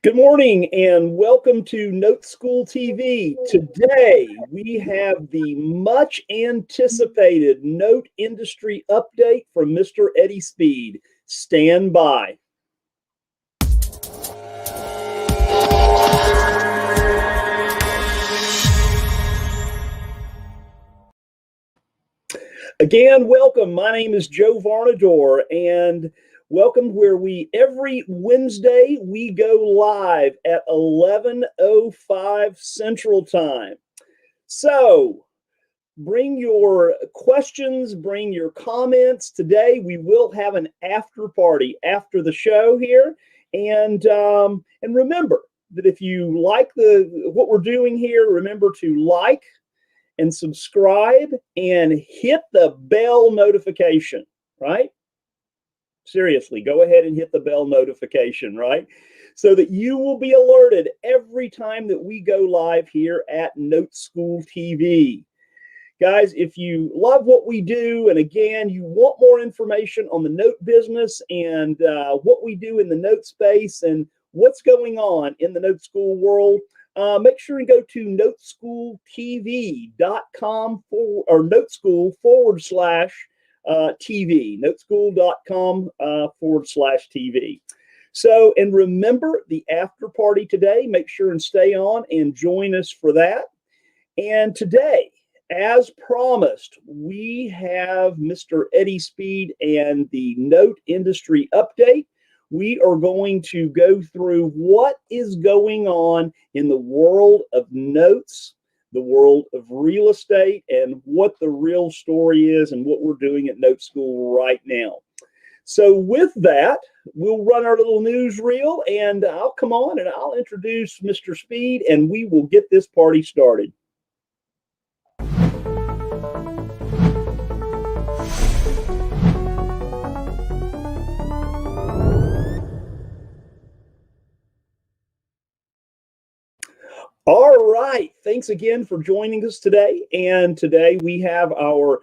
Good morning and welcome to NoteSchool TV. Today we have the much anticipated note industry update from Mr. Eddie Speed. Stand by. Again, welcome. My name is Joe Varnador, and welcome where every Wednesday we go live at 11:05 Central Time. So bring your questions, bring your comments. Today we will have an after party after the show here, and remember that if you like what we're doing here, remember to like and subscribe and hit the bell notification, right? Seriously, go ahead and hit the bell notification, right? So that you will be alerted every time that we go live here at NoteSchool TV. Guys, if you love what we do, and again, you want more information on the note business and what we do in the note space and what's going on in the note school world, make sure you go to noteschooltv.com or noteschool/TV, noteschool.com/TV. So, and remember the after party today, make sure and stay on and join us for that. And today, as promised, we have Mr. Eddie Speed and the note industry update. We are going to go through what is going on in the world of notes, the world of real estate, and what the real story is and what we're doing at Note School right now. So with that, we'll run our little newsreel, and I'll come on and I'll introduce Mr. Speed, and we will get this party started. All right. Thanks again for joining us today. And today we have our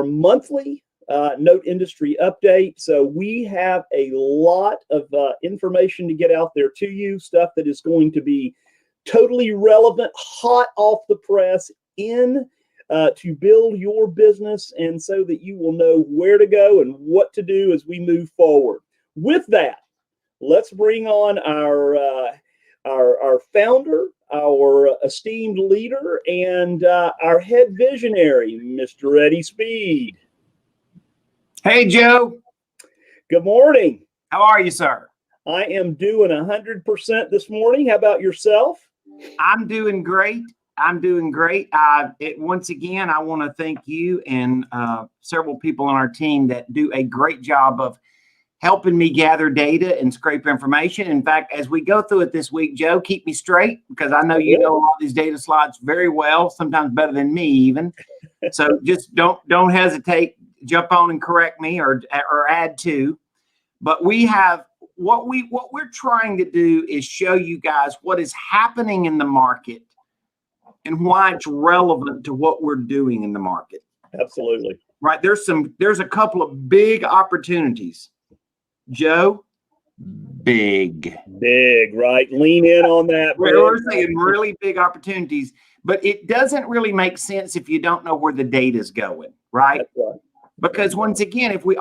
monthly note industry update. So we have a lot of information to get out there to you, stuff that is going to be totally relevant, hot off the press to build your business, and so that you will know where to go and what to do as we move forward. With that, let's bring on our founder, our esteemed leader, and our head visionary, Mr. Eddie Speed. Hey, Joe. Good morning. How are you, sir? I am doing 100% this morning. How about yourself? I'm doing great. Once again, I want to thank you and several people on our team that do a great job of helping me gather data and scrape information. In fact, as we go through it this week, Joe, keep me straight, because I know you know all these data slides very well, sometimes better than me even. So just don't hesitate, jump on and correct me or add to. But we have what we're trying to do is show you guys what is happening in the market and why it's relevant to what we're doing in the market. Absolutely. Right. There's a couple of big opportunities. Joe, big, right? Lean in on that. We're saying really big opportunities, but it doesn't really make sense if you don't know where the data is going, right? That's right. Because once again, if we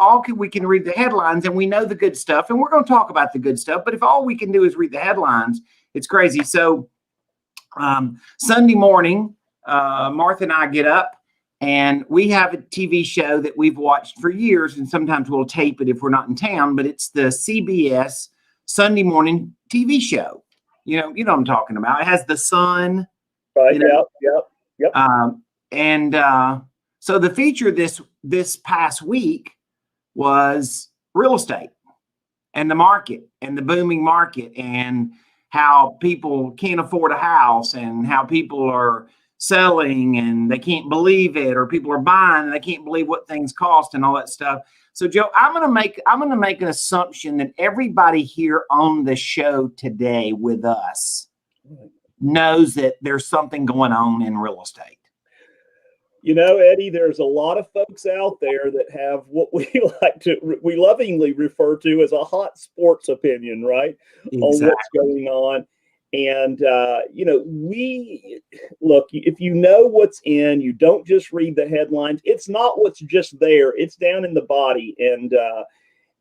can read the headlines and we know the good stuff, and we're going to talk about the good stuff, but if all we can do is read the headlines, it's crazy. So Sunday morning, Martha and I get up, and we have a TV show that we've watched for years, and sometimes we'll tape it if we're not in town, but it's the CBS Sunday morning TV show. You know what I'm talking about. It has the sun. Right, yep. So the feature this past week was real estate and the market and the booming market, and how people can't afford a house, and how people are selling and they can't believe it, or people are buying and they can't believe what things cost and all that stuff. So Joe, I'm going to make an assumption that everybody here on the show today with us knows that there's something going on in real estate. You know, Eddie, there's a lot of folks out there that have what we lovingly refer to as a hot sports opinion, right? On Exactly. what's going on. And, look, if you know what's in, you don't just read the headlines. It's not what's just there. It's down in the body. And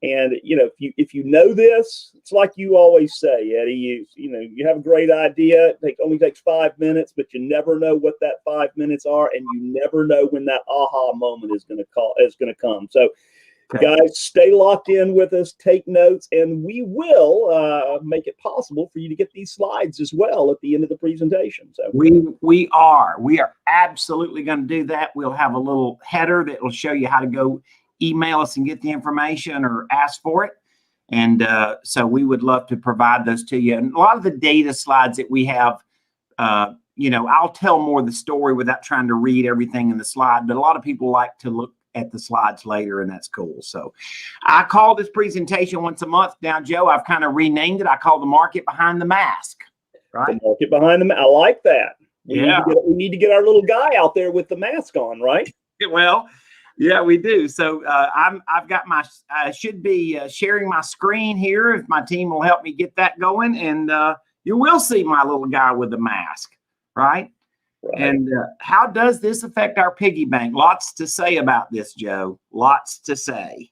if you know this, it's like you always say, Eddie. You have a great idea. It only takes 5 minutes, but you never know what that 5 minutes are, and you never know when that aha moment is going to come. So, guys, stay locked in with us. Take notes, and we will make it possible for you to get these slides as well at the end of the presentation. So we are absolutely going to do that. We'll have a little header that will show you how to go email us and get the information or ask for it. And so we would love to provide those to you. And a lot of the data slides that we have, I'll tell more of the story without trying to read everything in the slide, but a lot of people like to look at the slides later, and that's cool. So I call this presentation once a month. Now, Joe, I've kind of renamed it. I call the market behind the mask, right? The market behind the mask. I like that. We need to get our little guy out there with the mask on, right? Well, yeah, we do. So I've got I should be sharing my screen here if my team will help me get that going. And you will see my little guy with the mask, right? And how does this affect our piggy bank? Lots to say about this, Joe. Lots to say.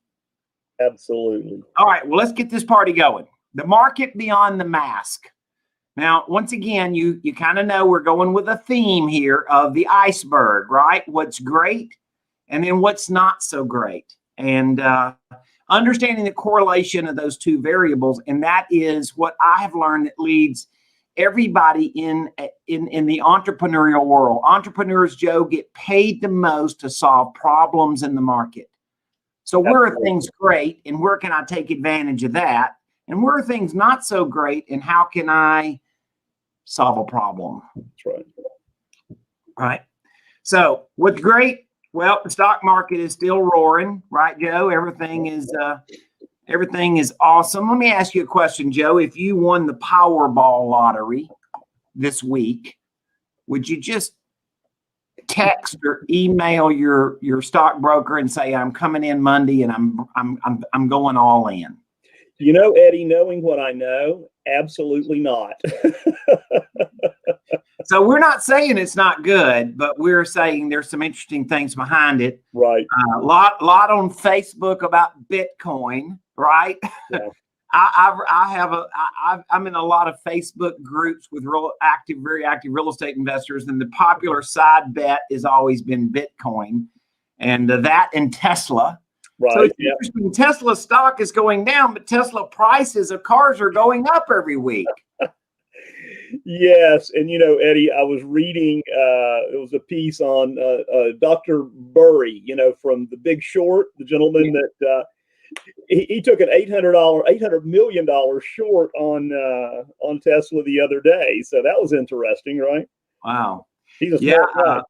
Absolutely. All right, well, let's get this party going. The market beyond the mask. Now, once again, you kind of know we're going with a theme here of the iceberg, right? What's great and then what's not so great. And understanding the correlation of those two variables, and that is what I have learned that leads everybody in the entrepreneurial world. Entrepreneurs, Joe, get paid the most to solve problems in the market. So where are things great, and where can I take advantage of that? And where are things not so great, and how can I solve a problem? That's right. Right. So what's great? Well, the stock market is still roaring, right, Joe? Everything is awesome. Let me ask you a question, Joe. If you won the Powerball lottery this week, would you just text or email your stockbroker and say, I'm coming in Monday and I'm going all in? You know, Eddie, knowing what I know, absolutely not. So we're not saying it's not good, but we're saying there's some interesting things behind it. Right. A lot on Facebook about Bitcoin, right? Yeah. I'm in a lot of Facebook groups with very active real estate investors, and the popular side bet has always been Bitcoin, and that and Tesla. Right. So it's interesting. Tesla stock is going down, but Tesla prices of cars are going up every week. Yes. And, Eddie, I was reading, it was a piece on Dr. Burry, from The Big Short, the gentleman that he took an $800 million short on Tesla the other day. So that was interesting, right? Wow. He's a smart guy.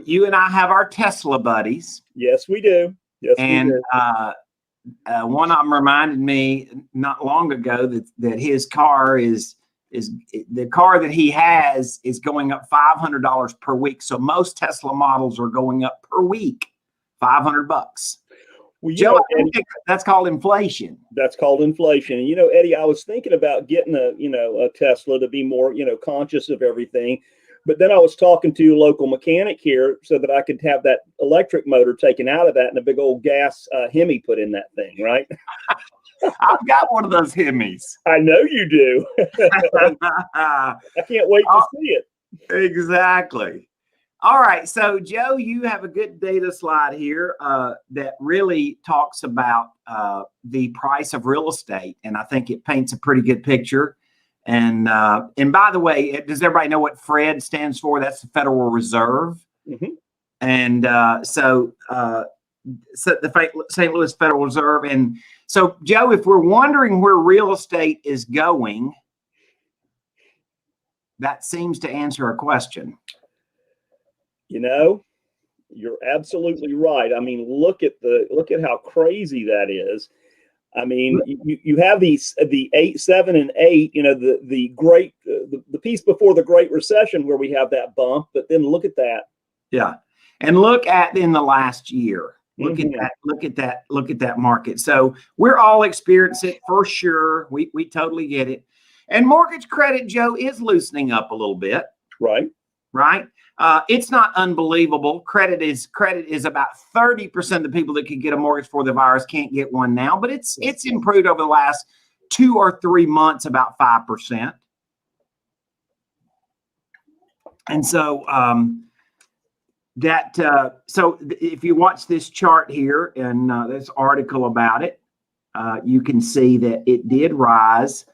You and I have our Tesla buddies. Yes, we do. Yes, and we do. One of them reminded me not long ago that his car is the car that he has is going up $500 per week. So most Tesla models are going up per week, $500. Well, Joe, I think that's called inflation. That's called inflation. And, Eddie, I was thinking about getting a Tesla to be more, conscious of everything. But then I was talking to a local mechanic here so that I could have that electric motor taken out of that and a big old gas Hemi put in that thing, right? I've got one of those Hemis. I know you do. I can't wait to see it. Exactly. All right. So, Joe, you have a good data slide here that really talks about the price of real estate. And I think it paints a pretty good picture. And by the way, does everybody know what FRED stands for? That's the Federal Reserve. Mm-hmm. And so the St. Louis Federal Reserve. And so, Joe, if we're wondering where real estate is going, that seems to answer a question. You're absolutely right. I mean, look at how crazy that is. I mean, you have the 8, 7, and 8. The piece before the Great Recession where we have that bump. But then look at that. Yeah. And look at in the last year. Look at that. Look at that. Look at that market. So we're all experiencing it for sure. We totally get it. And mortgage credit, Joe, is loosening up a little bit. Right. Right. It's not unbelievable. Credit is about 30% of the people that could get a mortgage before the virus can't get one now, but it's improved over the last 2 or 3 months, about 5%. And so so if you watch this chart here and this article about it, you can see that it did rise.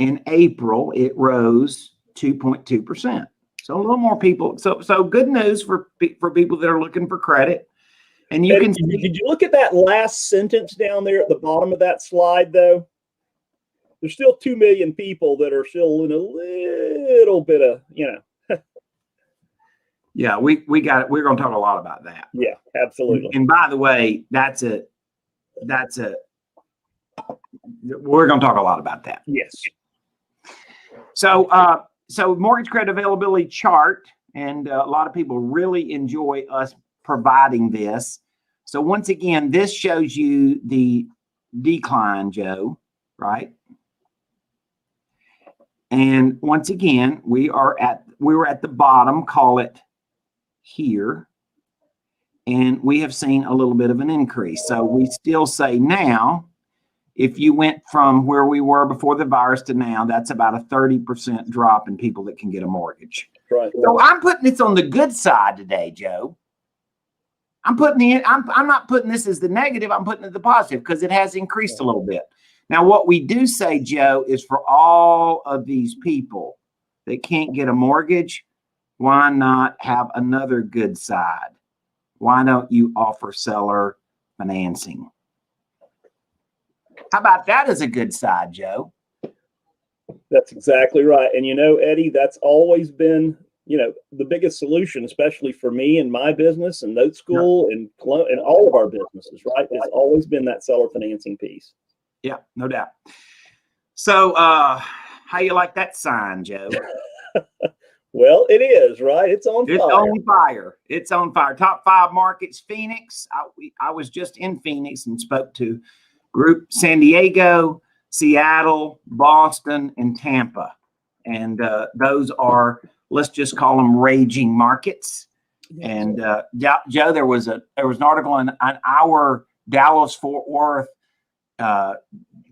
In April. It rose 2.2%. So a little more people. So good news for people that are looking for credit. And you can see. Did you look at that last sentence down there at the bottom of that slide, though? There's still 2 million people that are still in a little bit of, Yeah, we got it. We're going to talk a lot about that. Yeah, absolutely. And by the way, we're going to talk a lot about that. Yes. So mortgage credit availability chart, and a lot of people really enjoy us providing this. So once again, this shows you the decline, Joe, right? And once again, we were at the bottom, call it here, and we have seen a little bit of an increase. So we still say now, if you went from where we were before the virus to now, that's about a 30% drop in people that can get a mortgage. Right. So I'm putting this on the good side today, Joe. I'm not putting this as the negative. I'm putting it the positive because it has increased a little bit. Now, what we do say, Joe, is for all of these people that can't get a mortgage, why not have another good side? Why don't you offer seller financing? How about that as a good side, Joe? That's exactly right. And Eddie, that's always been, the biggest solution, especially for me and my business and NoteSchool and all of our businesses, right? It's always been that seller financing piece. Yeah, no doubt. So how you like that sign, Joe? Well, it is, right? It's on fire. It's on fire. It's on fire. Top 5 markets, Phoenix. I was just in Phoenix and spoke to group San Diego, Seattle, Boston, and Tampa. And those are, let's just call them raging markets. And Joe, there was an article on our Dallas-Fort Worth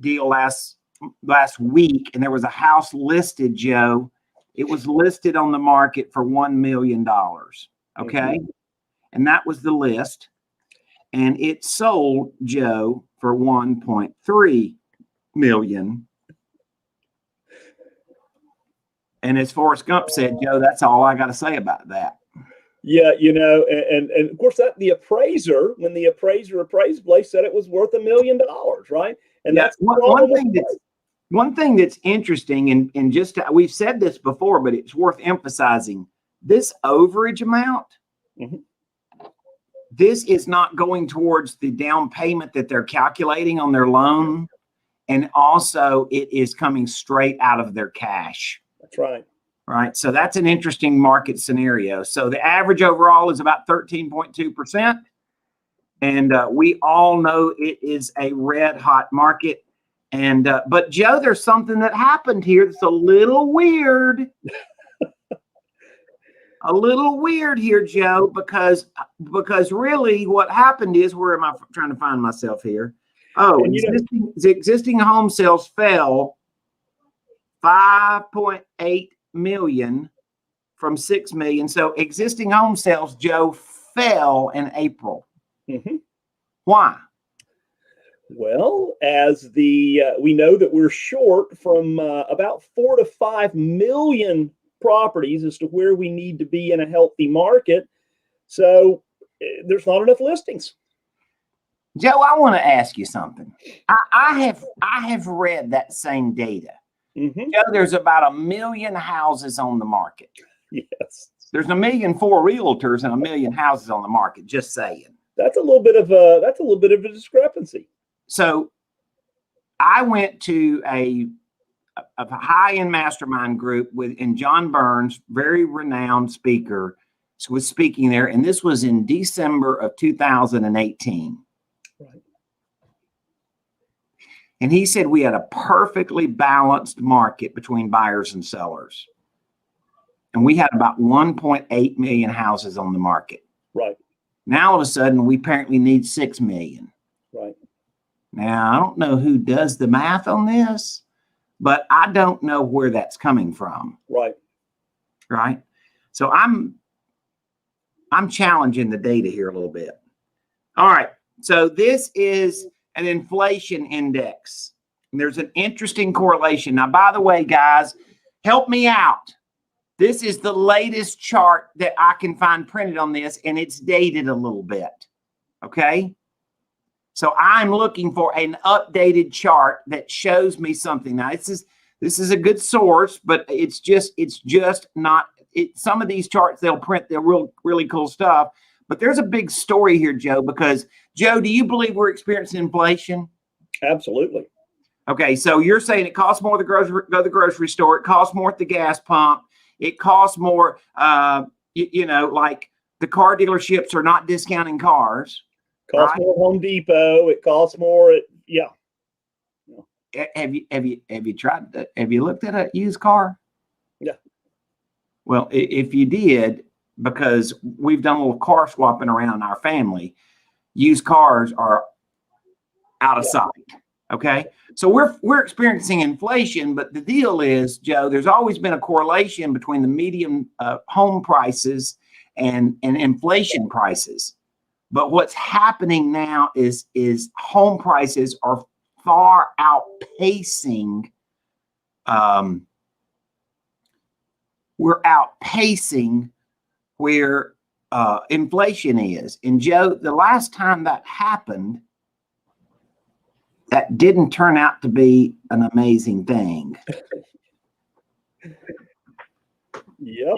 deal last week, and there was a house listed, Joe. It was listed on the market for $1 million. Okay. And that was the list. And it sold, Joe, for 1.3 million. And as Forrest Gump said, Joe, that's all I got to say about that. Yeah, and of course that when the appraiser appraised place said it was worth $1 million, right? And that's one thing that's interesting, and just we've said this before, but it's worth emphasizing. This overage amount, this is not going towards the down payment that they're calculating on their loan, and also it is coming straight out of their cash. That's right. Right. So that's an interesting market scenario. So the average overall is about 13.2%. And we all know it is a red hot market. And but Joe, there's something that happened here that's a little weird. A little weird here, Joe, because really what happened is, where am I trying to find myself here? Oh, existing home sales fell 5.8 million from 6 million. So existing home sales, Joe, fell in April. Why? Well, as we know that we're short from about 4 to 5 million properties as to where we need to be in a healthy market. So there's not enough listings. Joe, I want to ask you something. I have read that same data. Joe, there's about 1 million houses on the market. Yes. There's 1 million for realtors and 1 million houses on the market. Just saying. That's a little bit of a discrepancy. So I went to a high-end mastermind group and John Burns, very renowned speaker, was speaking there, and this was in December of 2018. Right. And he said we had a perfectly balanced market between buyers and sellers. And we had about 1.8 million houses on the market. Right. Now, all of a sudden, we apparently need 6 million. Right. Now, I don't know who does the math on this, but I don't know where that's coming from. Right. Right. So I'm challenging the data here a little bit. All right. So this is an inflation index. And there's an interesting correlation. Now, by the way, guys, help me out. This is the latest chart that I can find printed on this, and it's dated a little bit. Okay. So I'm looking for an updated chart that shows me something. Now, this is a good source, but it's just not. Some of these charts, they'll print their really cool stuff. But there's a big story here, Joe, because, Joe, do you believe we're experiencing inflation? Absolutely. Okay, so you're saying it costs more to go to the grocery store. It costs more at the gas pump. It costs more, like the car dealerships are not discounting cars. Costs more at Home Depot. It costs more at, yeah. Have you looked at a used car? Yeah. Well, if you did, because we've done a little car swapping around in our family, used cars are out of sight. Okay. So we're experiencing inflation, but the deal is, Joe, there's always been a correlation between the median home prices and inflation prices. But what's happening now is home prices are far outpacing. We're outpacing where inflation is. And Joe, the last time that happened, that didn't turn out to be an amazing thing. Yep.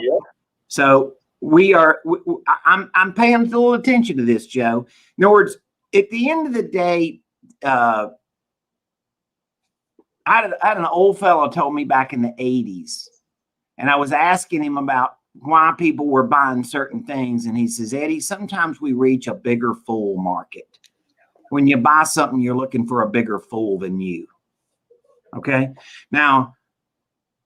So I'm paying a little attention to this, Joe. In other words, at the end of the day, I had an old fellow told me back in the 80s, and I was asking him about why people were buying certain things. And he says, Eddie, sometimes we reach a bigger fool market. When you buy something, you're looking for a bigger fool than you. Okay. Now,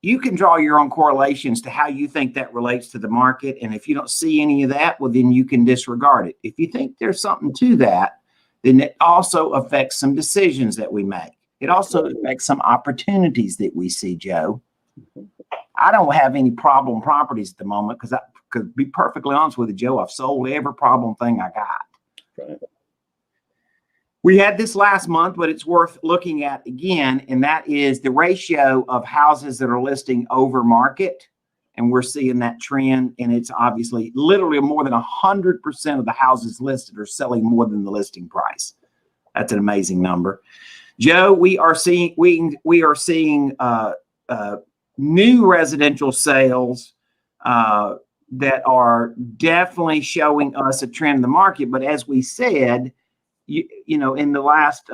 you can draw your own correlations to how you think that relates to the market. And if you don't see any of that, well, then you can disregard it. If you think there's something to that, then it also affects some decisions that we make. It also affects some opportunities that we see, Joe. I don't have any problem properties at the moment because to be perfectly honest with you, Joe, I've sold every problem thing I got. Right. We had this last month, but it's worth looking at again, and that is the ratio of houses that are listing over market. And we're seeing that trend, and it's obviously literally more than 100% of the houses listed are selling more than the listing price. That's an amazing number. Joe, we are seeing new residential sales that are definitely showing us a trend in the market. But as we said, you know, in the last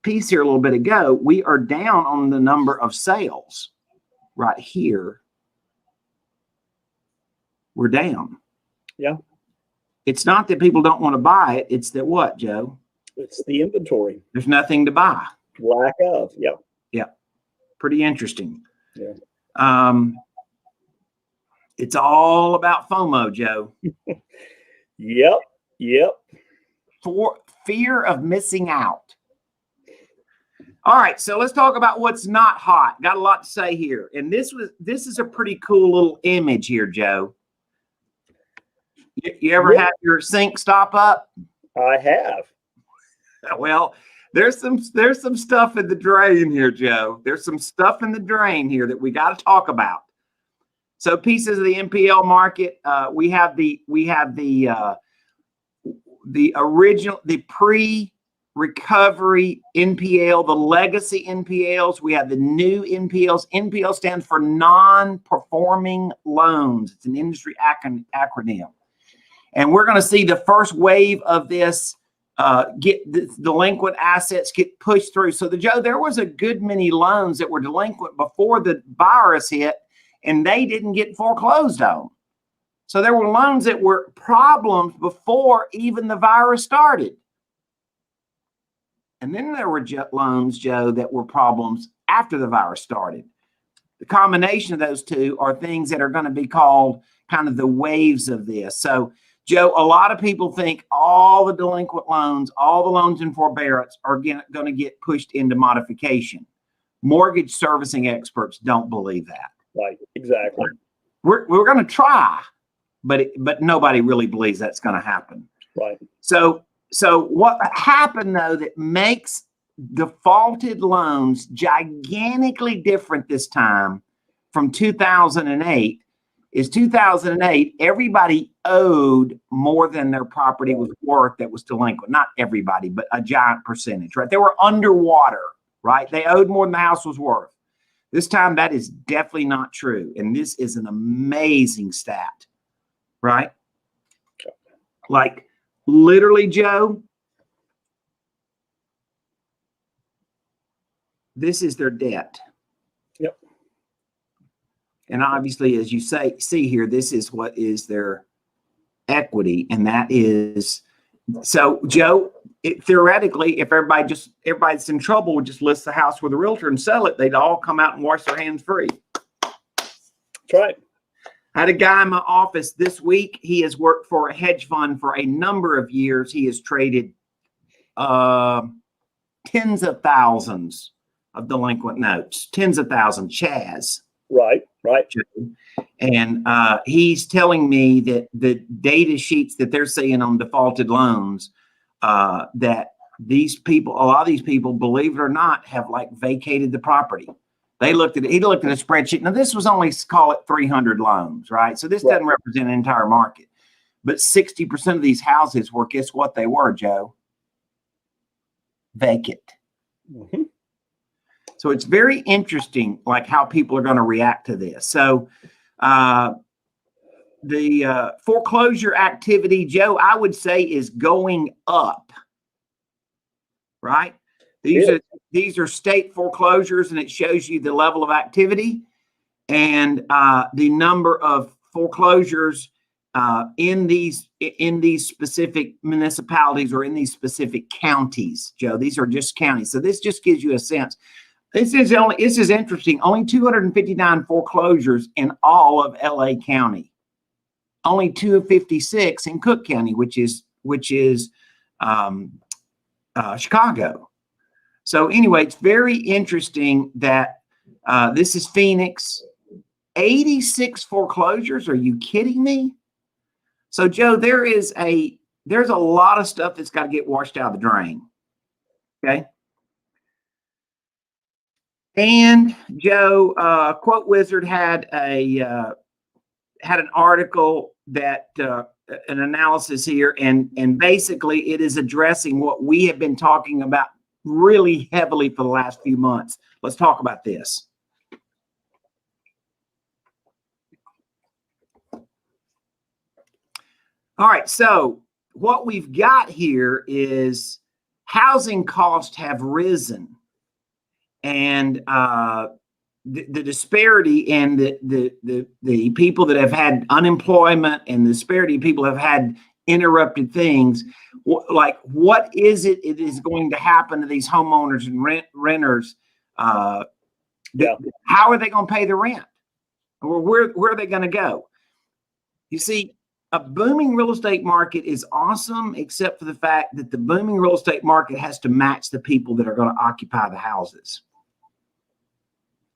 piece here a little bit ago, we are down on the number of sales right here. We're down. Yeah. It's not that people don't want to buy it. It's that what, Joe? It's the inventory. There's nothing to buy. Lack of. Yeah. Yeah. Pretty interesting. Yeah. It's all about FOMO, Joe. Yep. For fear of missing out. All right, so let's talk about what's not hot. Got a lot to say here. And this is a pretty cool little image here, Joe. You ever have your sink stop up? I have. Well, there's some stuff in the drain here, Joe. There's some stuff in the drain here that we got to talk about. So pieces of the NPL market, we have the original, the pre-recovery NPL, the legacy NPLs. We have the new NPLs. NPL stands for non-performing loans. It's an industry acronym. And we're going to see the first wave of this get the delinquent assets get pushed through. So Joe, there was a good many loans that were delinquent before the virus hit, and they didn't get foreclosed on. So there were loans that were problems before even the virus started. And then there were loans, Joe, that were problems after the virus started. The combination of those two are things that are going to be called kind of the waves of this. So, Joe, a lot of people think all the delinquent loans, all the loans in forbearance are going to get pushed into modification. Mortgage servicing experts don't believe that. Right, exactly. We're going to try, but nobody really believes that's going to happen. Right. So what happened, though, that makes defaulted loans gigantically different this time from 2008 is 2008, everybody owed more than their property was worth that was delinquent. Not everybody, but a giant percentage, right? They were underwater, right? They owed more than the house was worth. This time, that is definitely not true. And this is an amazing stat, right? Like, literally, Joe, this is their debt. Yep. And obviously, as you see here, this is what is their equity. And that is, so Joe, theoretically, if everybody's in trouble, would just list the house with a realtor and sell it, they'd all come out and wash their hands free. That's right. I had a guy in my office this week. He has worked for a hedge fund for a number of years. He has traded tens of thousands of delinquent notes, tens of thousands, Chaz. Right. And he's telling me that the data sheets that they're seeing on defaulted loans, that these people, a lot of these people, believe it or not, have like vacated the property. He looked at a spreadsheet. Now, this was only, call it 300 loans, right? So this doesn't represent an entire market. But 60% of these houses were, guess what they were, Joe? Vacant. Mm-hmm. So it's very interesting, like how people are going to react to this. So the foreclosure activity, Joe, I would say is going up, right? These are state foreclosures, and it shows you the level of activity and the number of foreclosures in these specific municipalities or in these specific counties, Joe. These are just counties. So this just gives you a sense. This is interesting. Only 259 foreclosures in all of LA County. Only 256 in Cook County, which is Chicago. So anyway, it's very interesting that this is Phoenix. 86 foreclosures. Are you kidding me? So Joe, there's a lot of stuff that's got to get washed out of the drain. Okay. And Joe, Quote Wizard had an article that an analysis here, and basically it is addressing what we have been talking about really heavily for the last few months. Let's talk about this. All right, so what we've got here is housing costs have risen, and the disparity in the people that have had unemployment and the disparity of people have had interrupted things. Like, what is it is going to happen to these homeowners and renters? How are they going to pay the rent? Or where are they going to go? You see, a booming real estate market is awesome, except for the fact that the booming real estate market has to match the people that are going to occupy the houses.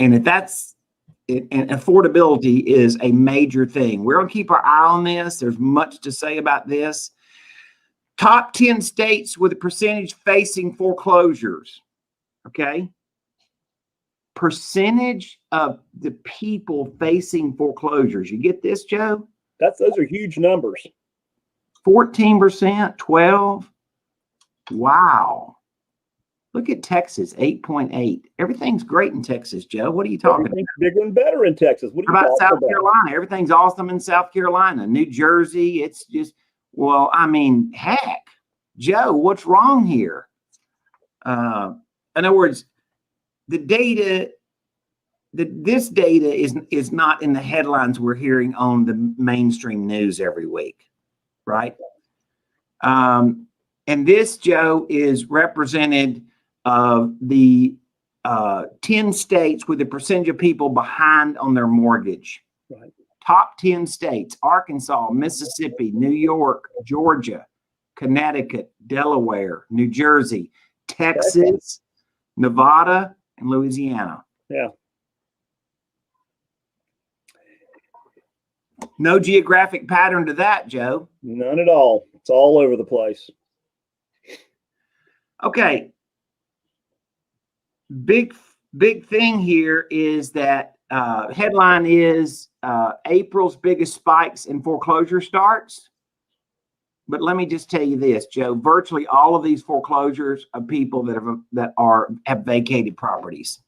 And if that's it, and affordability is a major thing. We're going to keep our eye on this. There's much to say about this. Top 10 states with a percentage facing foreclosures. Okay. Percentage of the people facing foreclosures. You get this, Joe? Those are huge numbers. 14%, 12%. Wow. Look at Texas, 8.8. Everything's great in Texas, Joe. What are you talking about? Bigger and better in Texas. What How about South Carolina? Everything's awesome in South Carolina. New Jersey, it's just, well, I mean, heck, Joe, what's wrong here? In other words, the data this data is not in the headlines we're hearing on the mainstream news every week, right? And this, Joe, is represented of the 10 states with the percentage of people behind on their mortgage. Right. Top 10 states: Arkansas, Mississippi, New York, Georgia, Connecticut, Delaware, New Jersey, Texas, Nevada, and Louisiana. Yeah. No geographic pattern to that, Joe. None at all. It's all over the place. Okay. Big thing here is that headline is April's biggest spikes in foreclosure starts. But let me just tell you this, Joe. Virtually all of these foreclosures are people that have vacated properties.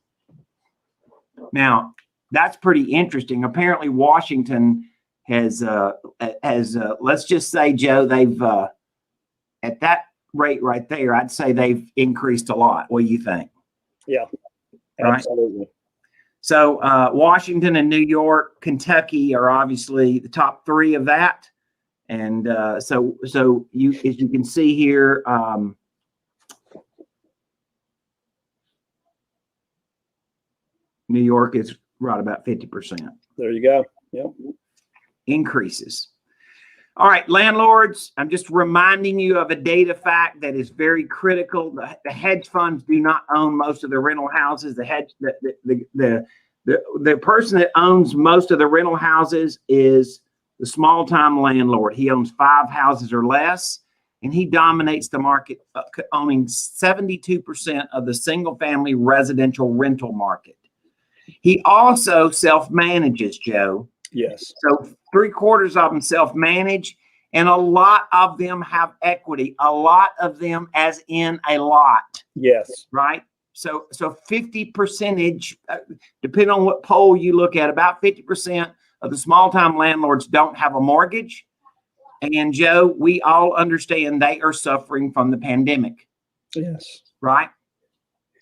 Now, that's pretty interesting. Apparently, Washington has let's just say, Joe, they've at that rate right there, I'd say they've increased a lot. What do you think? Yeah, Right? absolutely. So Washington and New York, Kentucky are obviously the top three of that. And so you, as you can see here, New York is right about 50%. There you go. Yep. Increases. All right, landlords, I'm just reminding you of a data fact that is very critical. The hedge funds do not own most of the rental houses. The person that owns most of the rental houses is the small-time landlord. He owns 5 houses or less, and he dominates the market, owning 72% of the single-family residential rental market. He also self-manages, Joe. Yes. So 3/4 of them self-manage, and a lot of them have equity. A lot of them, as in a lot. Yes. Right. So 50%, depending on what poll you look at, about 50% of the small-time landlords don't have a mortgage. And Joe, we all understand they are suffering from the pandemic. Yes. Right.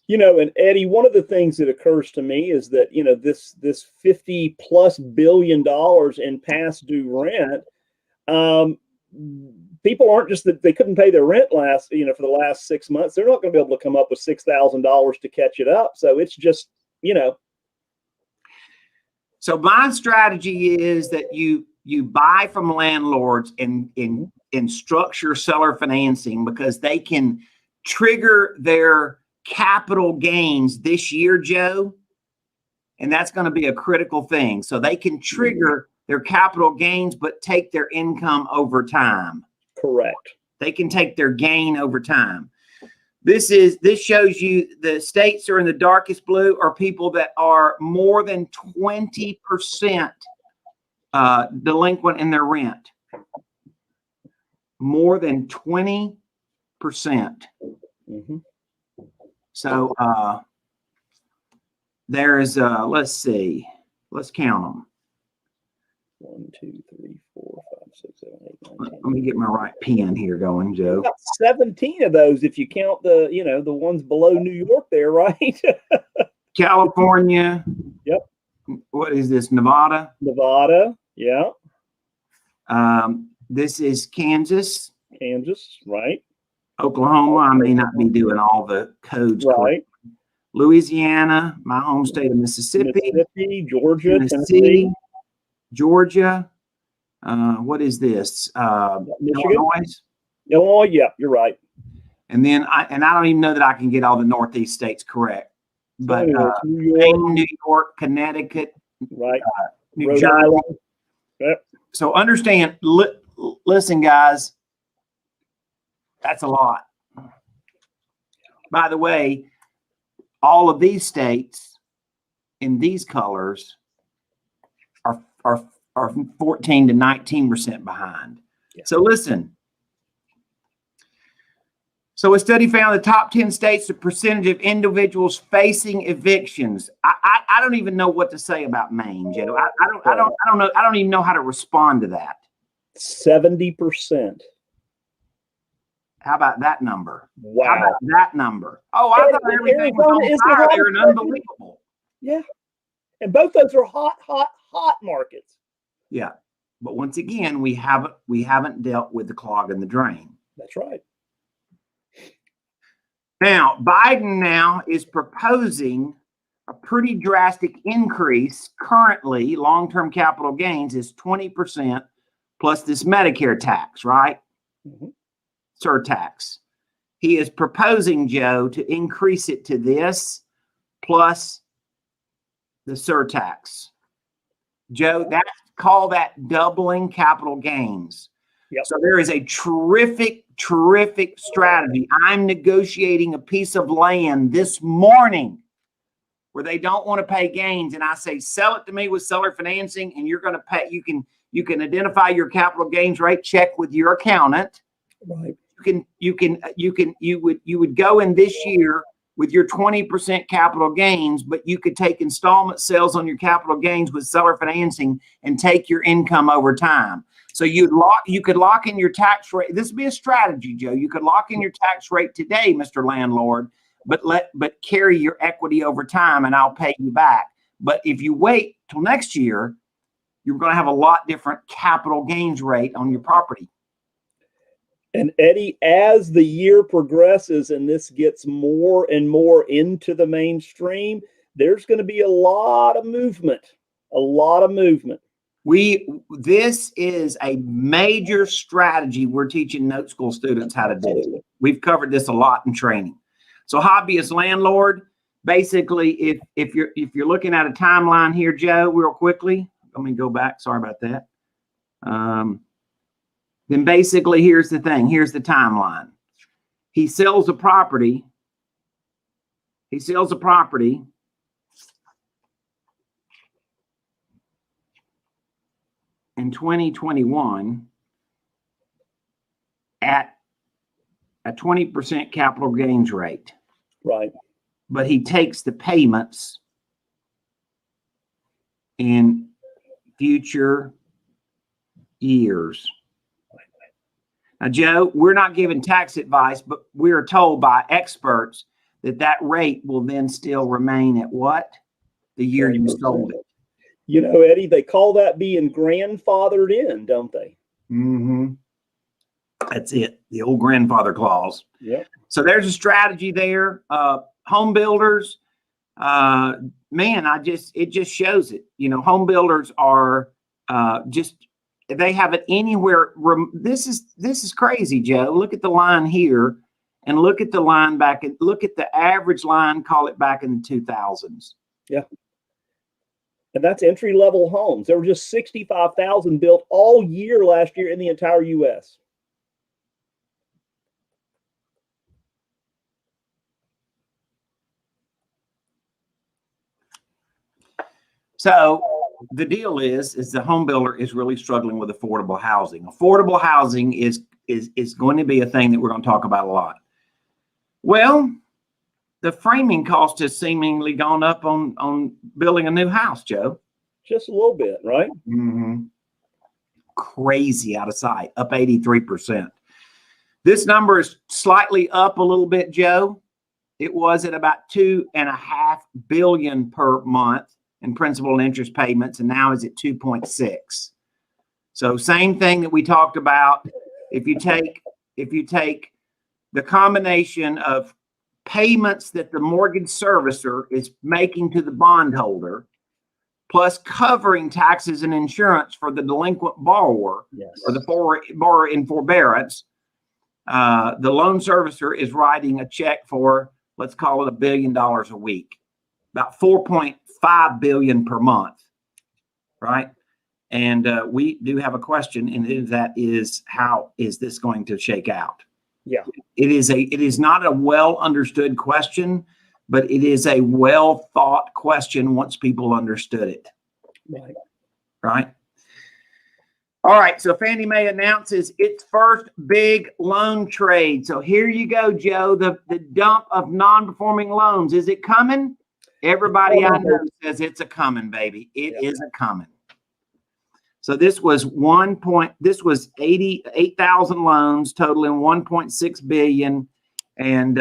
You know, and Eddie, one of the things that occurs to me is that, you know, this $50+ billion in past due rent, people aren't just that they couldn't pay their rent for the last 6 months. They're not going to be able to come up with $6,000 to catch it up. So it's just, you know. So my strategy is that you buy from landlords and structure seller financing, because they can trigger their capital gains this year, Joe, and that's going to be a critical thing. So they can trigger their capital gains, but take their income over time. Correct. They can take their gain over time. This shows you the states are in the darkest blue are people that are more than 20% delinquent in their rent. More than 20%. Mm-hmm. So there's let's see, let's count them. 1, 2, 3, 4, 5, 6, 7, 8, 9, 10. Let me get my right pen here going, Joe. About 17 of those, if you count the ones below New York there, right? California. Yep. What is this? Nevada. Nevada. Yeah. This is Kansas. Kansas. Right. Oklahoma. I may not be doing all the codes. Right. Correct. Louisiana, my home state of Mississippi. Georgia, Tennessee, Tennessee. Georgia. What is this? Michigan? Illinois. Yeah, you're right. And then I don't even know that I can get all the Northeast states correct. But New York, Connecticut, right, New Jersey. Yep. So understand, listen, guys, that's a lot. By the way, all of these states in these colors are 14 to 19% behind. Yeah. So listen. So a study found the top 10 states, the percentage of individuals facing evictions. I don't even know what to say about Maine, Joe. I don't know. I don't even know how to respond to that. 70%. How about that number? Wow. How about that number? Oh, I thought everything was on fire there and unbelievable. Yeah. And both those are hot, hot, hot markets. Yeah. But once again, we haven't dealt with the clog in the drain. That's right. Now, Biden now is proposing a pretty drastic increase. Currently, long-term capital gains is 20% plus this Medicare tax, right? Mm-hmm. Surtax. He is proposing, Joe, to increase it to this plus the surtax. Joe, call that doubling capital gains. Yep. So there is a terrific strategy. I'm negotiating a piece of land this morning where they don't want to pay gains, and I say, sell it to me with seller financing, and you're going to pay. You can identify your capital gains rate, check with your accountant. Right. You would go in this year with your 20% capital gains, but you could take installment sales on your capital gains with seller financing and take your income over time. So you could lock in your tax rate. This would be a strategy, Joe. You could lock in your tax rate today, Mr. Landlord, but carry your equity over time, and I'll pay you back. But if you wait till next year, you're going to have a lot different capital gains rate on your property. And Eddie, as the year progresses and this gets more and more into the mainstream, there's going to be a lot of movement. This is a major strategy we're teaching NoteSchool students how to do. We've covered this a lot in training. So hobbyist landlord, basically, if you're looking at a timeline here, Joe, real quickly, let me go back. Sorry about that. Then basically, here's the thing. Here's the timeline. He sells a property. In 2021 at a 20% capital gains rate. Right. But he takes the payments in future years. Now, Joe, we're not giving tax advice, but we are told by experts that rate will then still remain at what? The year you sold it. You know, Eddie, they call that being grandfathered in, don't they? Mm-hmm. That's it. The old grandfather clause. Yeah. So there's a strategy there. Home builders, it just shows it. You know, home builders are they have it anywhere. This is crazy, Joe. Look at the line here and look at the line back and look at the average line, call it back in the 2000s. Yeah. And that's entry-level homes. There were just 65,000 built all year last year in the entire U.S. So the deal is the home builder is really struggling with affordable housing. Affordable housing is going to be a thing that we're going to talk about a lot. Well, the framing cost has seemingly gone up on building a new house, Joe. Just a little bit, right? Mm-hmm. Crazy out of sight, up 83%. This number is slightly up a little bit, Joe. It was at about $2.5 billion per month in principal and interest payments, and now is at 2.6. So same thing that we talked about. If you take the combination of payments that the mortgage servicer is making to the bondholder, plus covering taxes and insurance for the delinquent borrower, yes, or the borrower in forbearance, the loan servicer is writing a check for, let's call it $1 billion a week, about $4.5 billion per month, right? And we do have a question, and that is, how is this going to shake out? Yeah, it is not a well understood question, but it is a well thought question once people understood it. Right. All right. So Fannie Mae announces its first big loan trade. So here you go, Joe. The dump of non-performing loans. Is it coming? Everybody I know says it's a coming, baby. It is a coming. So this was 88,000 loans totaling 1.6 billion. And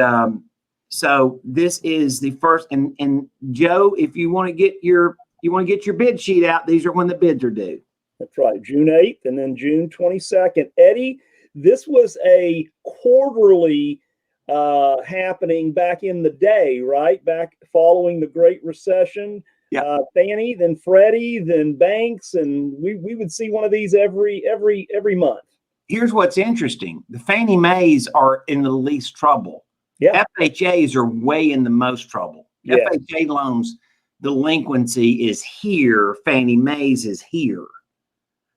so this is the first, and Joe, if you want to get your you want to get your bid sheet out, these are when the bids are due. That's right, June 8th and then June 22nd. Eddie, this was a quarterly happening back in the day, right? Back following the Great Recession. Yeah. Fannie, then Freddie, then banks, and we would see one of these every month. Here's what's interesting. The Fannie Maes are in the least trouble. Yeah. FHAs are way in the most trouble. Yeah. FHA loans, delinquency is here. Fannie Maes is here.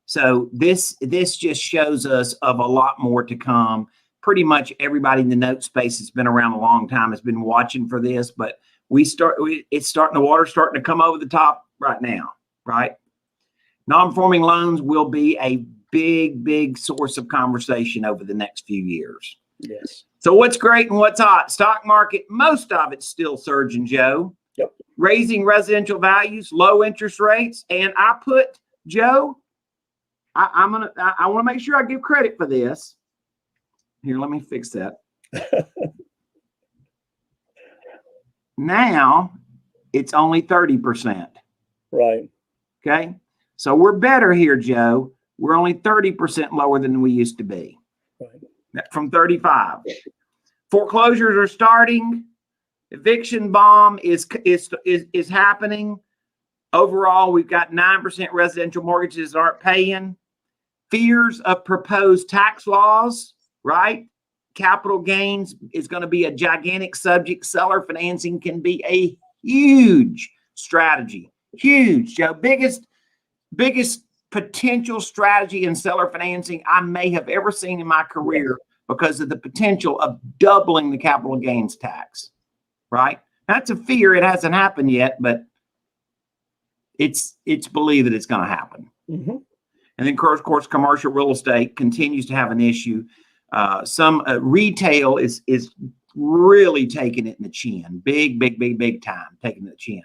So this just shows us of a lot more to come. Pretty much everybody in the note space has been around a long time, has been watching for this, but the water's starting to come over the top right now, right? Non-performing loans will be a big source of conversation over the next few years. Yes. So what's great and what's hot? Stock market, most of it's still surging, Joe. Yep. Raising residential values, low interest rates, and I put, Joe, I want to make sure I give credit for this. Here, let me fix that. Now it's only 30%. Right. Okay. So we're better here, Joe. We're only 30% lower than we used to be. Right. From 35. Foreclosures are starting. Eviction bomb is happening. Overall, we've got 9% residential mortgages that aren't paying. Fears of proposed tax laws, right? Capital gains is going to be a gigantic subject. Seller financing can be a huge strategy. Huge, Joe. Biggest potential strategy in seller financing I may have ever seen in my career because of the potential of doubling the capital gains tax, right? That's a fear. It hasn't happened yet, but it's believed that it's going to happen. Mm-hmm. And then, of course, commercial real estate continues to have an issue. Some retail is really taking it in the chin. Big time taking it in the chin.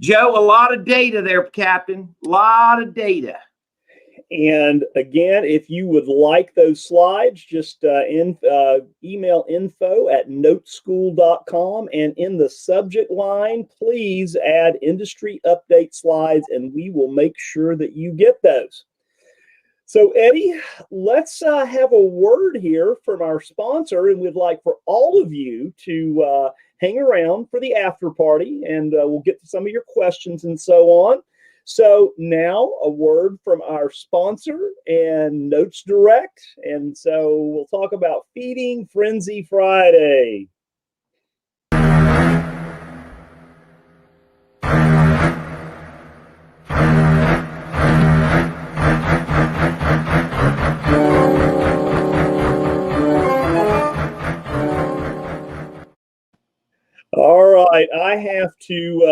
Joe, a lot of data there, Captain. A lot of data. And again, if you would like those slides, just email info@noteschool.com, and in the subject line, please add industry update slides, and we will make sure that you get those. So, Eddie, let's have a word here from our sponsor, and we'd like for all of you to hang around for the after party, and we'll get to some of your questions and so on. So now a word from our sponsor and Notes Direct, and so we'll talk about Feeding Frenzy Friday. All right, I have to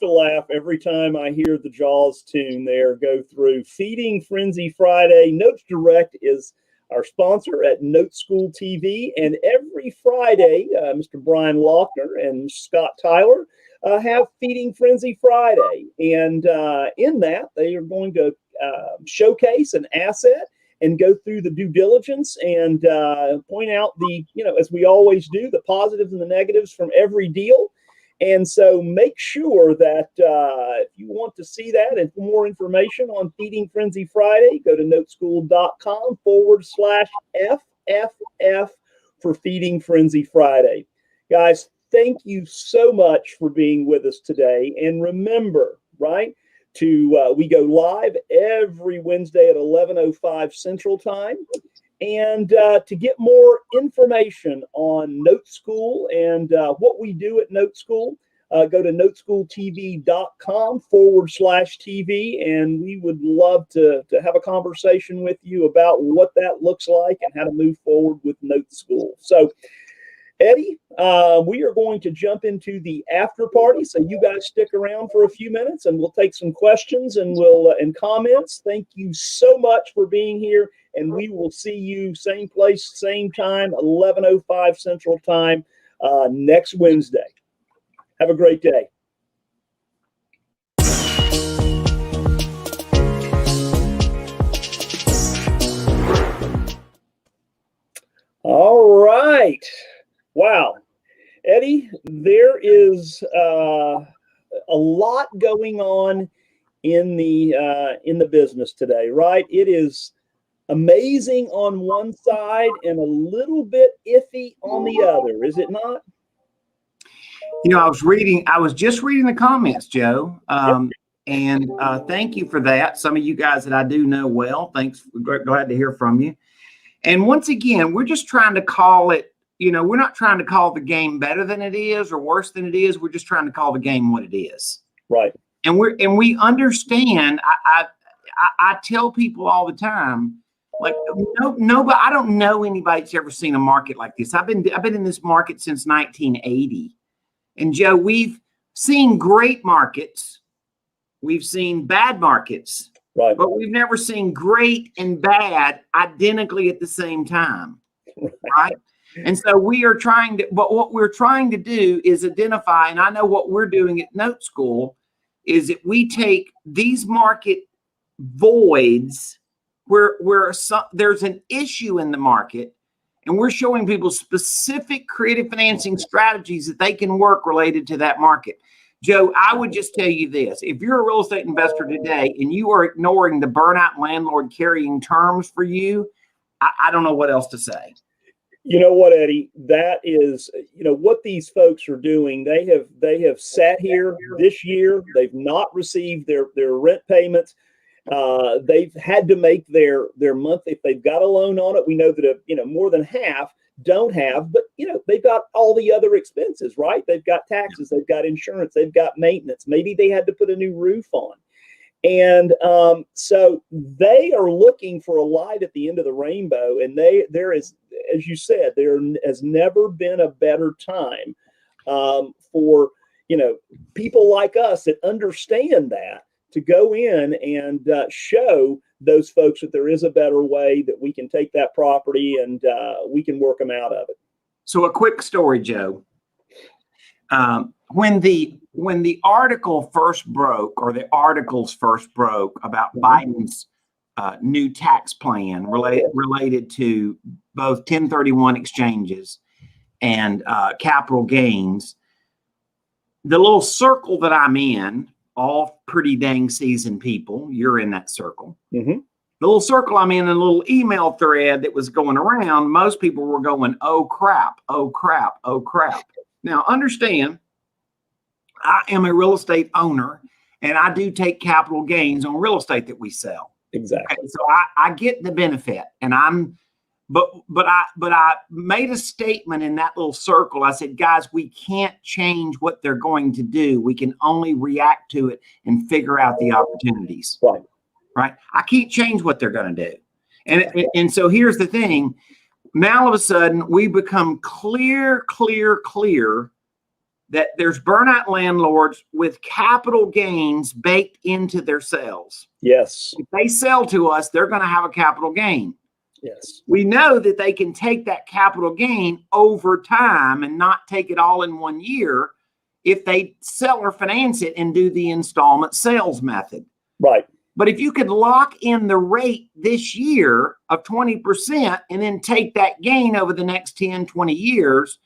laugh every time I hear the Jaws tune there go through. Feeding Frenzy Friday. Notes Direct is our sponsor at NoteSchool TV, and every Friday, Mr. Brian Lochner and Scott Tyler have Feeding Frenzy Friday, and in that they are going to showcase an asset and go through the due diligence and point out as we always do, the positives and the negatives from every deal. And so make sure that if you want to see that and for more information on Feeding Frenzy Friday, go to noteschool.com/FFF for Feeding Frenzy Friday. Guys, thank you so much for being with us today. And remember, right? We go live every Wednesday at 11:05 Central Time. And to get more information on NoteSchool and what we do at NoteSchool, go to noteschooltv.com/TV, and we would love to have a conversation with you about what that looks like and how to move forward with NoteSchool. So, Eddie, we are going to jump into the after party, so you guys stick around for a few minutes, and we'll take some questions and and comments. Thank you so much for being here, and we will see you same place, same time, 11:05 Central Time next Wednesday. Have a great day. All right. Wow. Eddie, there is a lot going on in the business today, right? It is amazing on one side and a little bit iffy on the other, is it not? You know, I was just reading the comments, Joe. And thank you for that. Some of you guys that I do know well, thanks. Glad to hear from you. And once again, we're just trying to call it, you know, we're not trying to call the game better than it is or worse than it is. We're just trying to call the game what it is. Right. And we understand. I tell people all the time, like, but I don't know anybody that's ever seen a market like this. I've been in this market since 1980. And Joe, we've seen great markets. We've seen bad markets, right, but we've never seen great and bad identically at the same time, right? And so we are trying to, but what we're trying to do is identify, and I know what we're doing at NoteSchool is that we take these market voids where there's an issue in the market, and we're showing people specific creative financing strategies that they can work related to that market. Joe, I would just tell you this. If you're a real estate investor today and you are ignoring the burnout landlord carrying terms for you, I don't know what else to say. You know what, Eddie? That is, you know, what these folks are doing. They have sat here this year. They've not received their rent payments. They've had to make their month. If they've got a loan on it, we know that, you know, more than half don't have, but, you know, they've got all the other expenses, right? They've got taxes, they've got insurance, they've got maintenance. Maybe they had to put a new roof on. And so they are looking for a light at the end of the rainbow. And there is, as you said, there has never been a better time for, you know, people like us that understand that to go in and show those folks that there is a better way, that we can take that property and we can work them out of it. So a quick story, Joe. When the article first broke, or the articles first broke about Biden's new tax plan related to both 1031 exchanges and capital gains, the little circle that I'm in, all pretty dang seasoned people, you're in that circle. Mm-hmm. The little circle I'm in, a little email thread that was going around, most people were going, oh crap, oh crap, oh crap. Now understand, I am a real estate owner and I do take capital gains on real estate that we sell. Exactly. Okay, so I get the benefit, and but I made a statement in that little circle. I said, guys, we can't change what they're going to do. We can only react to it and figure out the opportunities. Right. Right. I can't change what they're going to do. And so here's the thing. Now all of a sudden we become clear that there's burnout landlords with capital gains baked into their sales. Yes. If they sell to us, they're going to have a capital gain. Yes. We know that they can take that capital gain over time and not take it all in 1 year if they sell or finance it and do the installment sales method. Right. But if you could lock in the rate this year of 20% and then take that gain over the next 10, 20 years,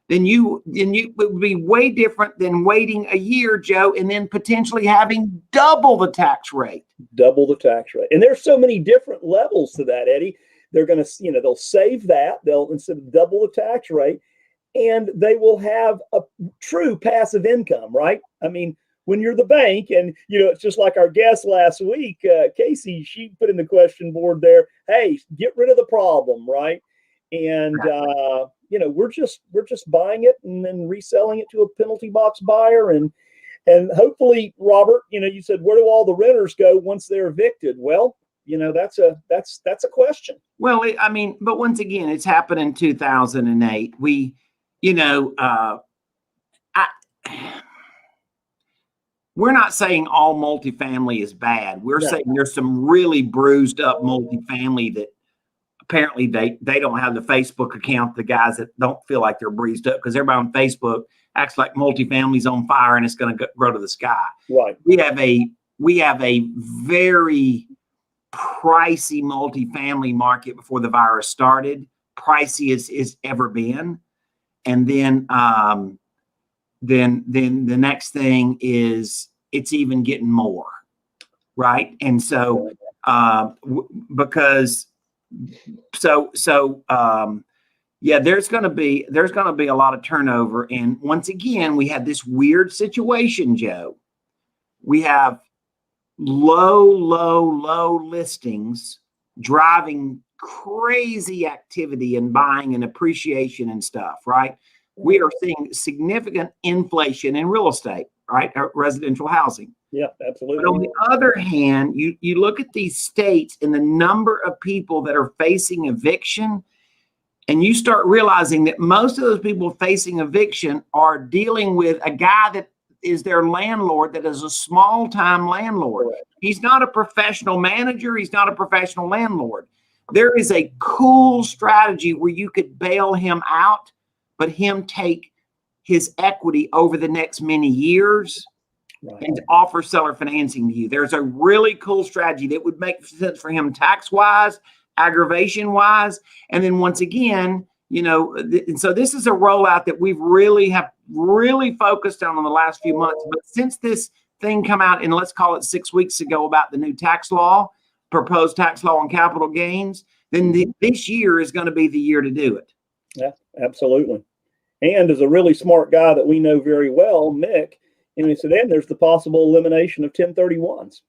then it would be way different than waiting a year, Joe, and then potentially having double the tax rate. Double the tax rate. And there's so many different levels to that, Eddie. They're going to, you know, they'll save that. They'll, instead of double the tax rate, and they will have a true passive income, right? I mean, when you're the bank, and, you know, it's just like our guest last week, Casey, she put in the question board there, hey, get rid of the problem, right? And, you know, we're just buying it and then reselling it to a penalty box buyer. And hopefully, Robert, you know, you said, where do all the renters go once they're evicted? Well, you know, that's a question. Well, I mean, but once again, it's happened in 2008. We, you know, we're not saying all multifamily is bad. We're saying there's some really bruised up multifamily that apparently they don't have the Facebook account, the guys that don't feel like they're bruised up, because everybody on Facebook acts like multifamily's on fire and it's going to grow to the sky. Right. We have a very pricey multifamily market before the virus started, pricey as ever been. And then then the next thing is it's even getting more, right? And so yeah, there's going to be a lot of turnover. And once again, we have this weird situation, Joe. We have low listings driving crazy activity and buying and appreciation and stuff, right? We are seeing significant inflation in real estate, right? Residential housing. Yeah, absolutely. But on the other hand, you look at these states and the number of people that are facing eviction, and you start realizing that most of those people facing eviction are dealing with a guy that is their landlord, that is a small-time landlord. Correct. He's not a professional manager. He's not a professional landlord. There is a cool strategy where you could bail him out, but him take his equity over the next many years and offer seller financing to you. There's a really cool strategy that would make sense for him tax-wise, aggravation-wise, and then once again, and so this is a rollout that we've really focused on in the last few months. But since this thing come out, and let's call it 6 weeks ago, about the new tax law, proposed tax law on capital gains, then this year is going to be the year to do it. Yeah, absolutely. And as a really smart guy that we know very well, Mick, and he said, and there's the possible elimination of 1031s.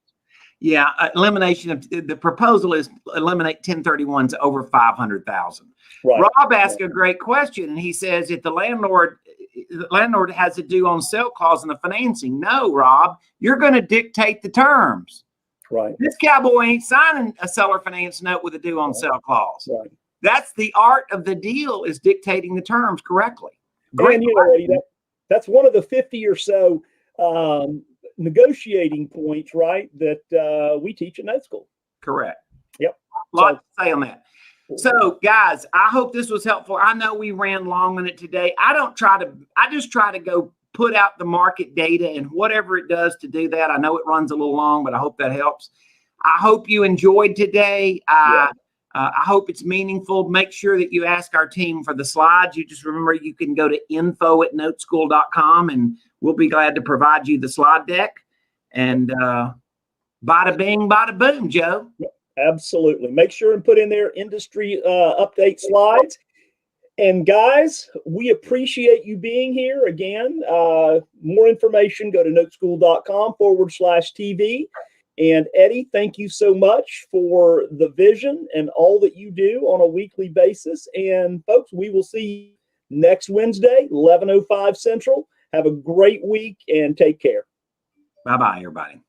Yeah, elimination of the proposal is eliminate 1031s over 500,000. Right. Rob asked a great question, and he says, if the landlord has a due on sale clause in the financing. No, Rob, you're going to dictate the terms. Right. This cowboy ain't signing a seller finance note with a due on sale clause. Right. That's the art of the deal, is dictating the terms correctly. Great. And that's one of the 50 or so negotiating points, right, that we teach at NoteSchool. Correct. Yep. A lot to say on that. So, guys, I hope this was helpful. I know we ran long on it today. I just try to go put out the market data and whatever it does to do that. I know it runs a little long, but I hope that helps. I hope you enjoyed today. I hope it's meaningful. Make sure that you ask our team for the slides. You just remember you can go to info@noteschool.com and we'll be glad to provide you the slide deck. And bada bing, bada boom, Joe. Absolutely. Make sure and put in there industry update slides. And guys, we appreciate you being here again. More information, go to noteschool.com/TV. And Eddie, thank you so much for the vision and all that you do on a weekly basis. And folks, we will see you next Wednesday, 11:05 Central. Have a great week and take care. Bye-bye, everybody.